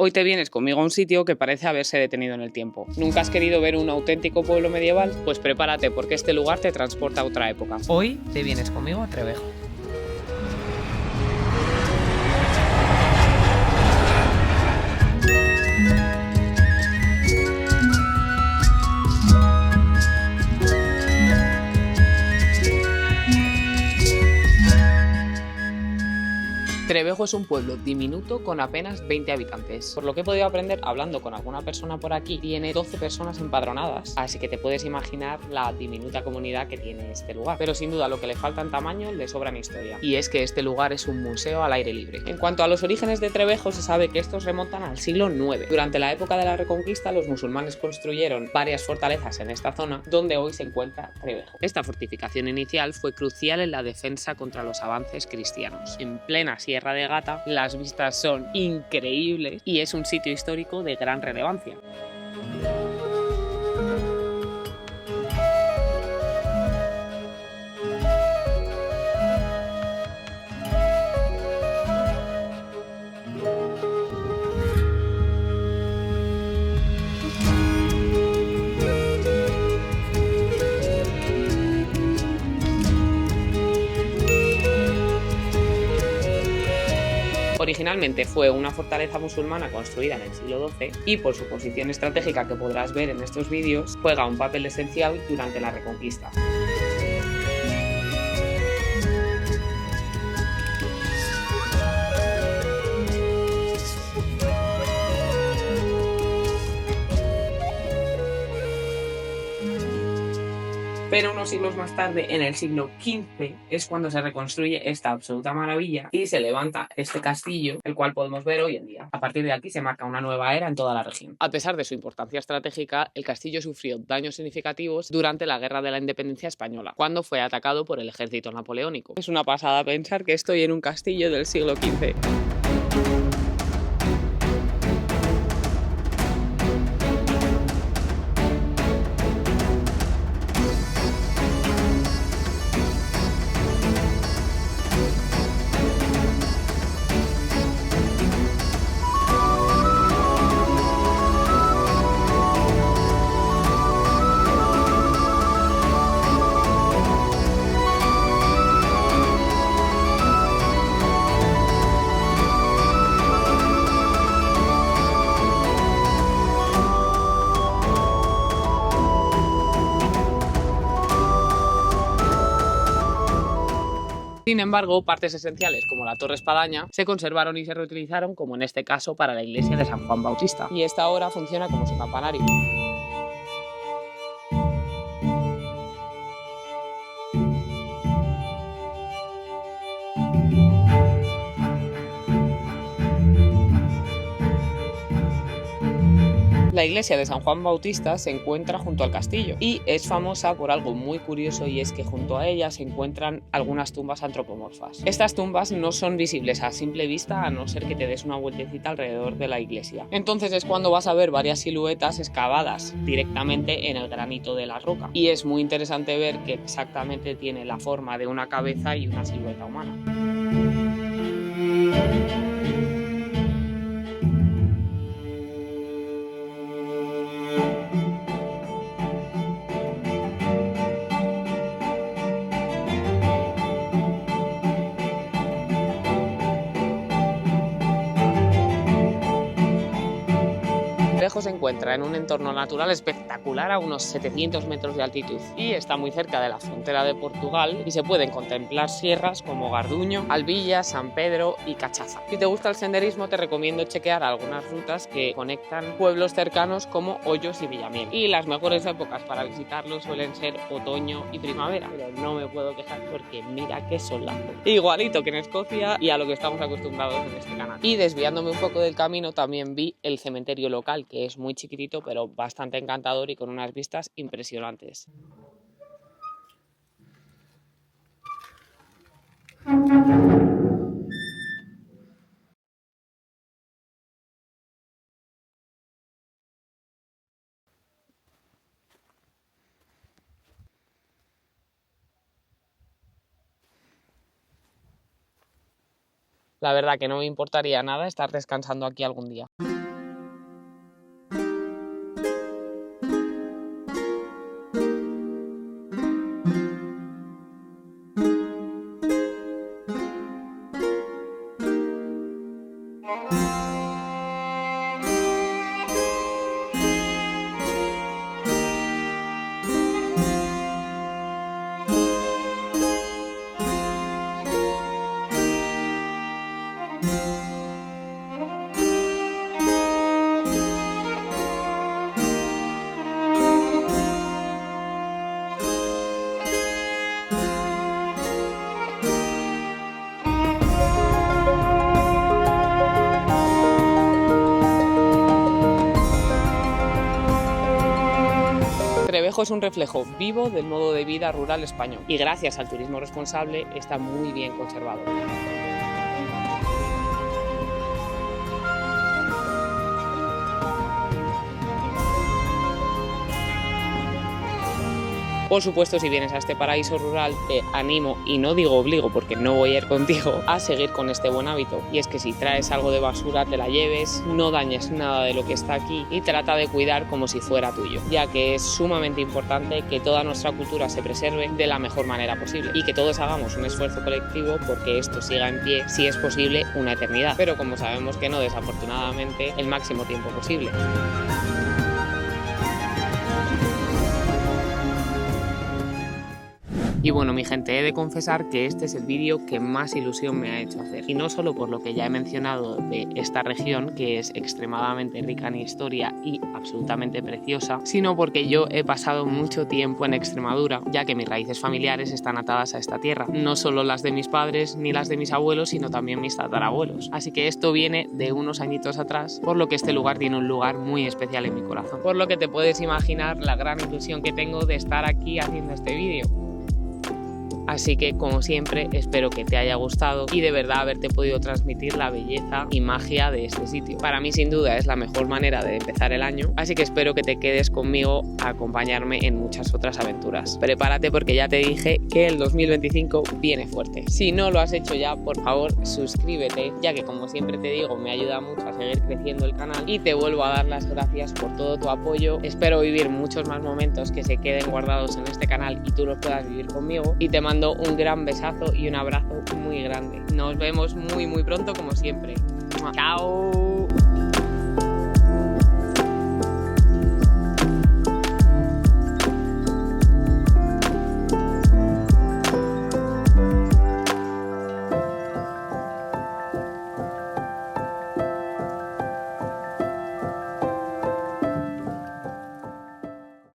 Hoy te vienes conmigo a un sitio que parece haberse detenido en el tiempo. ¿Nunca has querido ver un auténtico pueblo medieval? Pues prepárate porque este lugar te transporta a otra época. Hoy te vienes conmigo a Trevejo. Trevejo es un pueblo diminuto con apenas 20 habitantes. Por lo que he podido aprender hablando con alguna persona por aquí, tiene 12 personas empadronadas, así que te puedes imaginar la diminuta comunidad que tiene este lugar. Pero sin duda lo que le falta en tamaño le sobra en historia, y es que este lugar es un museo al aire libre. En cuanto a los orígenes de Trevejo, se sabe que estos remontan al siglo IX. Durante la época de la Reconquista, los musulmanes construyeron varias fortalezas en esta zona, donde hoy se encuentra Trevejo. Esta fortificación inicial fue crucial en la defensa contra los avances cristianos. En plena Sierra de Gata, las vistas son increíbles y es un sitio histórico de gran relevancia. Originalmente fue una fortaleza musulmana construida en el siglo XII y por su posición estratégica que podrás ver en estos vídeos, juega un papel esencial durante la Reconquista. Pero unos siglos más tarde, en el siglo XV, es cuando se reconstruye esta absoluta maravilla y se levanta este castillo, el cual podemos ver hoy en día. A partir de aquí se marca una nueva era en toda la región. A pesar de su importancia estratégica, el castillo sufrió daños significativos durante la Guerra de la Independencia Española, cuando fue atacado por el ejército napoleónico. Es una pasada pensar que estoy en un castillo del siglo XV. Sin embargo, partes esenciales como la torre espadaña se conservaron y se reutilizaron, como en este caso para la iglesia de San Juan Bautista, y esta ahora funciona como su campanario. La iglesia de San Juan Bautista se encuentra junto al castillo y es famosa por algo muy curioso, y es que junto a ella se encuentran algunas tumbas antropomorfas. Estas tumbas no son visibles a simple vista a no ser que te des una vueltecita alrededor de la iglesia. Entonces es cuando vas a ver varias siluetas excavadas directamente en el granito de la roca, y es muy interesante ver que exactamente tiene la forma de una cabeza y una silueta humana. Trevejo se encuentra en un entorno natural espectacular a unos 700 metros de altitud y está muy cerca de la frontera de Portugal, y se pueden contemplar sierras como Garduño, Albilla, San Pedro y Cachaza. Si te gusta el senderismo, te recomiendo chequear algunas rutas que conectan pueblos cercanos como Hoyos y Villamiel, y las mejores épocas para visitarlo suelen ser otoño y primavera, pero no me puedo quejar porque mira qué solazo, igualito que en Escocia y a lo que estamos acostumbrados en este canal. Y desviándome un poco del camino, también vi el cementerio local, que es muy chiquitito pero bastante encantador y con unas vistas impresionantes. La verdad que no me importaría nada estar descansando aquí algún día. Torreviejo es un reflejo vivo del modo de vida rural español y gracias al turismo responsable está muy bien conservado. Por supuesto, si vienes a este paraíso rural, te animo, y no digo obligo porque no voy a ir contigo, a seguir con este buen hábito. Y es que si traes algo de basura, te la lleves, no dañes nada de lo que está aquí y trata de cuidar como si fuera tuyo, ya que es sumamente importante que toda nuestra cultura se preserve de la mejor manera posible y que todos hagamos un esfuerzo colectivo porque esto siga en pie, si es posible, una eternidad. Pero como sabemos que no, desafortunadamente, el máximo tiempo posible. Y bueno, mi gente, he de confesar que este es el vídeo que más ilusión me ha hecho hacer. Y no solo por lo que ya he mencionado de esta región, que es extremadamente rica en historia y absolutamente preciosa, sino porque yo he pasado mucho tiempo en Extremadura, ya que mis raíces familiares están atadas a esta tierra. No solo las de mis padres ni las de mis abuelos, sino también mis tatarabuelos. Así que esto viene de unos añitos atrás, por lo que este lugar tiene un lugar muy especial en mi corazón. Por lo que te puedes imaginar la gran ilusión que tengo de estar aquí haciendo este vídeo. Así que, como siempre, espero que te haya gustado y de verdad haberte podido transmitir la belleza y magia de este sitio. Para mí, sin duda, es la mejor manera de empezar el año, así que espero que te quedes conmigo a acompañarme en muchas otras aventuras. Prepárate porque ya te dije que el 2025 viene fuerte. Si no lo has hecho ya, por favor, suscríbete, ya que, como siempre te digo, me ayuda mucho a seguir creciendo el canal y te vuelvo a dar las gracias por todo tu apoyo. Espero vivir muchos más momentos que se queden guardados en este canal y tú los puedas vivir conmigo y te mando un gran besazo y un abrazo muy grande. Nos vemos muy pronto como siempre. ¡Chao!